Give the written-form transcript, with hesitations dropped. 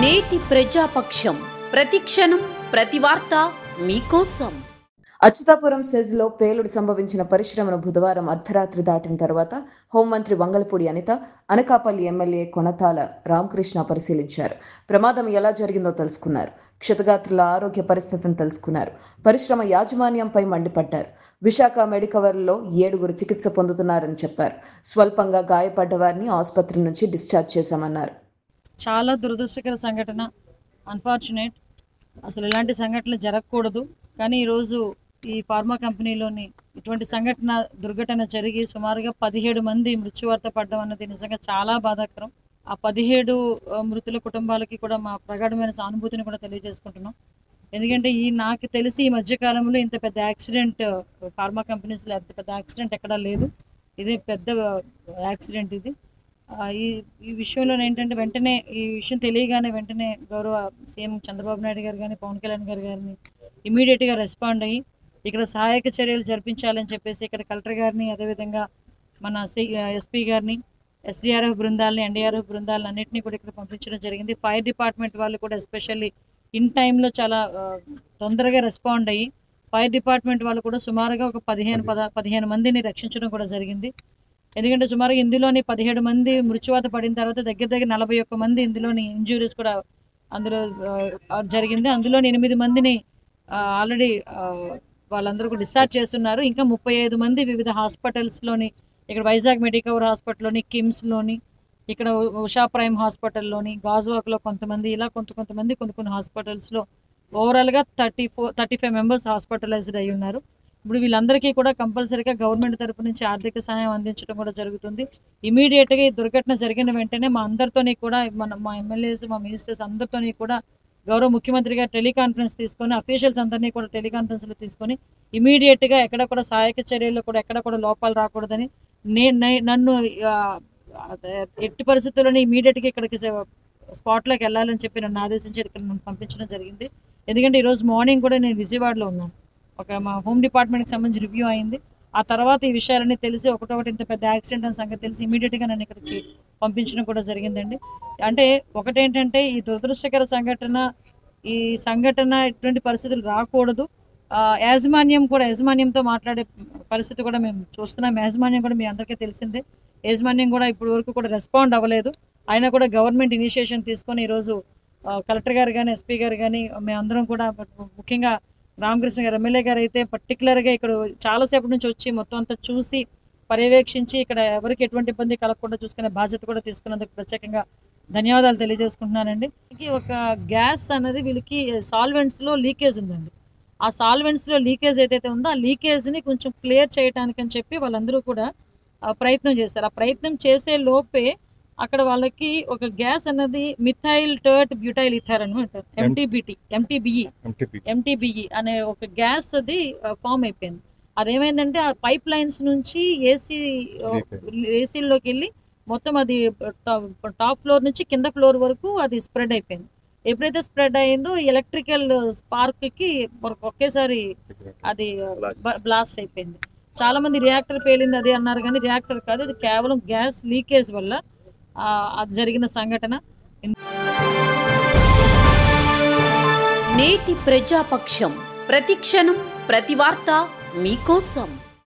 నేటి ప్రజాపక్షం ప్రతిక్షణం ప్రతి వార్త మీకోసం. అచ్యుతాపురం సెజ్లో పేలుడు సంభవించిన పరిశ్రమను బుధవారం అర్ధరాత్రి దాటిన తర్వాత హోంమంత్రి వంగలపూడి అనిత, అనకాపల్లి ఎమ్మెల్యే కొనతాల రామకృష్ణ పరిశీలించారు. ప్రమాదం ఎలా జరిగిందో తెలుసుకున్నారు. క్షతగాత్రుల ఆరోగ్య పరిస్థితిని తెలుసుకున్నారు. పరిశ్రమ యాజమాన్యంపై మండిపడ్డారు. విశాఖ మెడికవర్లో 7 చికిత్స పొందుతున్నారని చెప్పారు. స్వల్పంగా గాయపడ్డ వారిని ఆసుపత్రి నుంచి డిశ్చార్జ్ చేశామన్నారు. చాలా దురదృష్టకర సంఘటన, అన్ఫార్చునేట్. అసలు ఇలాంటి సంఘటనలు జరగకూడదు. కానీ ఈరోజు ఈ ఫార్మా కంపెనీలోని ఇటువంటి దుర్ఘటన జరిగి సుమారుగా 17 మంది మృత్యువార్త పడడం అన్నది నిజంగా చాలా బాధాకరం. ఆ 17 మృతుల కుటుంబాలకి కూడా మా ప్రగాఢమైన సానుభూతిని కూడా తెలియజేసుకుంటున్నాం. ఎందుకంటే నాకు తెలిసి ఈ మధ్యకాలంలో ఇంత పెద్ద యాక్సిడెంట్ ఫార్మా కంపెనీస్లో అంత పెద్ద యాక్సిడెంట్ ఎక్కడా లేదు. ఇది పెద్ద యాక్సిడెంట్. ఇది ఈ విషయంలో ఏంటంటే వెంటనే ఈ విషయం తెలియగానే వెంటనే గౌరవ సీఎం చంద్రబాబు నాయుడు గారు కానీ పవన్ కళ్యాణ్ గారిని ఇమీడియట్గా రెస్పాండ్ అయ్యి ఇక్కడ సహాయక చర్యలు జరిపించాలని చెప్పేసి ఇక్కడ కలెక్టర్ గారిని, అదేవిధంగా మన ఎస్పీ గారిని, ఎస్డిఆర్ఎఫ్ బృందాలని, ఎన్డీఆర్ఎఫ్ బృందాలను అన్నింటినీ కూడా ఇక్కడ పంపించడం జరిగింది. ఫైర్ డిపార్ట్మెంట్ వాళ్ళు కూడా ఎస్పెషల్లీ ఇన్ టైంలో చాలా తొందరగా రెస్పాండ్ అయ్యి ఫైర్ డిపార్ట్మెంట్ వాళ్ళు కూడా సుమారుగా ఒక 15 మందిని రక్షించడం కూడా జరిగింది. ఎందుకంటే సుమారుగా ఇందులోని 17 మంది మృత్యువాత పడిన తర్వాత దగ్గర 41 మంది ఇందులోని ఇంజురీస్ కూడా అందులో జరిగింది. అందులోని 8 మందిని ఆల్రెడీ వాళ్ళందరూ కూడా డిశ్చార్జ్ చేస్తున్నారు. ఇంకా 35 మంది వివిధ హాస్పిటల్స్లోని, ఇక్కడ వైజాగ్ మెడికవర్ హాస్పిటల్లోని, కిమ్స్లోని, ఇక్కడ ఉషా ప్రైమ్ హాస్పిటల్లోని, గాజువాక్లో కొంతమంది, ఇలా కొంతమంది కొన్ని హాస్పిటల్స్లో ఓవరాల్గా 35 మెంబర్స్ హాస్పిటలైజ్డ్ అయి ఉన్నారు. ఇప్పుడు వీళ్ళందరికీ కూడా కంపల్సరీగా గవర్నమెంట్ తరపు నుంచి ఆర్థిక సహాయం అందించడం కూడా జరుగుతుంది. ఇమీడియట్గా ఈ దుర్ఘటన జరిగిన వెంటనే మా అందరితోని కూడా మా ఎమ్మెల్యేస్, మా మినిస్టర్స్ అందరితోని కూడా గౌరవ ముఖ్యమంత్రి గారు టెలికాన్ఫరెన్స్ తీసుకొని, అఫీషియల్స్ అందరినీ కూడా టెలికాన్ఫరెన్స్లో తీసుకొని ఇమీడియట్గా ఎక్కడ కూడా సహాయక చర్యల్లో కూడా ఎక్కడ కూడా లోపాలు రాకూడదని నన్ను ఎట్టి పరిస్థితుల్లోనే ఇమీడియట్గా ఇక్కడికి స్పాట్లోకి వెళ్ళాలని చెప్పి నన్ను ఆదేశించి ఇక్కడ నన్ను పంపించడం జరిగింది. ఎందుకంటే ఈరోజు మార్నింగ్ కూడా నేను విజయవాడలో ఉన్నాను. మా హోమ్ డిపార్ట్మెంట్కి సంబంధించి రివ్యూ అయింది. ఆ తర్వాత ఈ విషయాలన్నీ తెలిసి ఒకటొకటి ఇంత పెద్ద యాక్సిడెంట్ అని సంగతి తెలిసి ఇమీడియట్గా నన్ను ఇక్కడికి పంపించడం కూడా జరిగిందండి. అంటే ఒకటేంటంటే ఈ దురదృష్టకర సంఘటన ఇటువంటి పరిస్థితులు రాకూడదు. యాజమాన్యంతో మాట్లాడే పరిస్థితి కూడా మేము చూస్తున్నాం. యాజమాన్యం కూడా మీ అందరికీ తెలిసిందే. యాజమాన్యం కూడా ఇప్పటి వరకు కూడా రెస్పాండ్ అవ్వలేదు. అయినా కూడా గవర్నమెంట్ ఇనిషియేషన్ తీసుకొని ఈరోజు కలెక్టర్ గారు కానీ, ఎస్పీ గారు కానీ, మేమందరం కూడా ముఖ్యంగా రామకృష్ణ గారు ఎమ్మెల్యే గారు అయితే పర్టికులర్గా ఇక్కడ చాలాసేపటి నుంచి వచ్చి మొత్తం అంతా చూసి పర్యవేక్షించి ఇక్కడ ఎవరికి ఎటువంటి ఇబ్బంది కలగకుండా చూసుకునే బాధ్యత కూడా తీసుకున్నందుకు ప్రత్యేకంగా ధన్యవాదాలు తెలియజేసుకుంటున్నానండి. ఒక గ్యాస్ అనేది వీళ్ళకి సాల్వెంట్స్లో లీకేజ్ ఉందండి. ఆ సాల్వెంట్స్లో లీకేజ్ ఏదైతే ఉందో ఆ లీకేజ్ని కొంచెం క్లియర్ చేయడానికి అని చెప్పి వాళ్ళందరూ కూడా ప్రయత్నం చేశారు. ఆ ప్రయత్నం చేసే లోపే అక్కడ వాళ్ళకి ఒక గ్యాస్ అన్నది మిథైల్ టర్ట్ బ్యూటైల్ ఇథర్ అని అంటారు, ఎంటీబీఈ అనే ఒక గ్యాస్ అది ఫామ్ అయిపోయింది. అదేమైందంటే ఆ పైప్ లైన్స్ నుంచి ఏసీల్లోకి వెళ్ళి మొత్తం అది టాప్ ఫ్లోర్ నుంచి కింద ఫ్లోర్ వరకు అది స్ప్రెడ్ అయిపోయింది. ఎప్పుడైతే స్ప్రెడ్ అయిందో ఎలక్ట్రికల్ స్పార్క్కి ఒకేసారి అది బ్లాస్ట్ అయిపోయింది. చాలా మంది రియాక్టర్ పేలింది అది అన్నారు, కానీ రియాక్టర్ కాదు, ఇది కేవలం గ్యాస్ లీకేజ్ వల్ల అది జరిగిన సంఘటన. నేటి ప్రజాపక్షం ప్రతిక్షణం ప్రతి వార్త మీకోసం.